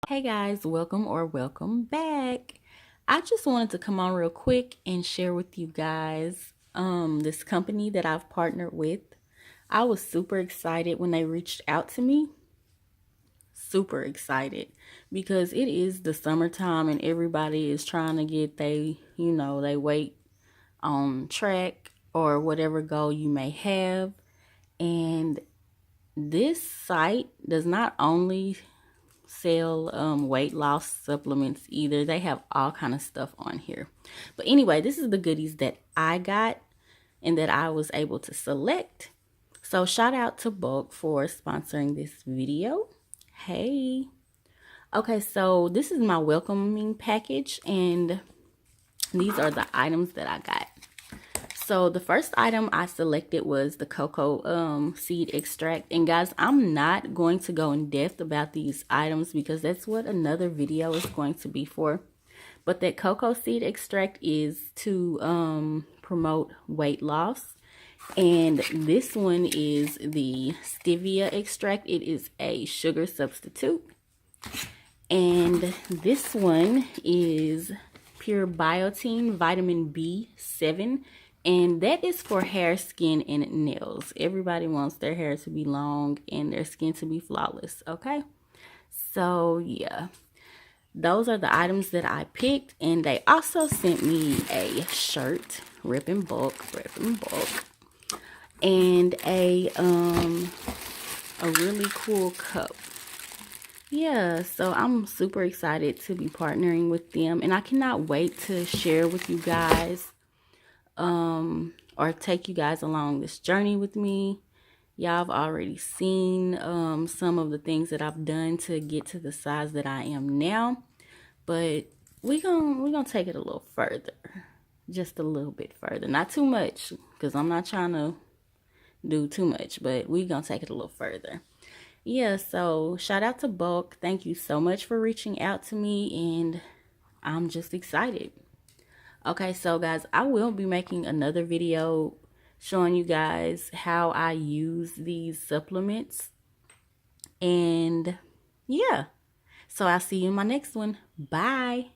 Hey guys, welcome back. I just wanted to come on real quick and share with you guys this company that I've partnered with. I was super excited when they reached out to me. Super excited because it is the summertime and everybody is trying to get they weight on track or whatever goal you may have. And this site does not only sell weight loss supplements either. They have all kind of stuff on here. But anyway, this is the goodies that I got and that I was able to select. So shout out to Bulk for sponsoring this video. Hey. Okay, so this is my welcoming package and these are the items that I got. So the first item I selected was the cocoa seed extract. And guys, I'm not going to go in depth about these items because that's what another video is going to be for. But that cocoa seed extract is to promote weight loss. And this one is the stevia extract. It is a sugar substitute. And this one is pure biotin vitamin B7. And that is for hair, skin, and nails. Everybody wants their hair to be long and their skin to be flawless, okay? So, yeah. Those are the items that I picked. And they also sent me a shirt, Rip and Bulk. And a really cool cup. Yeah, so I'm super excited to be partnering with them. And I cannot wait to share with you guys or take you guys along this journey with me. Y'all have already seen some of the things that I've done to get to the size that I am now, but we're gonna take it a little further, just a little bit further, not too much because I'm not trying to do too much, but we're gonna take it a little further. Yeah, so shout out to Bulk. Thank you so much for reaching out to me, and I'm just excited. Okay, so guys, I will be making another video showing you guys how I use these supplements. And yeah, so I'll see you in my next one. Bye.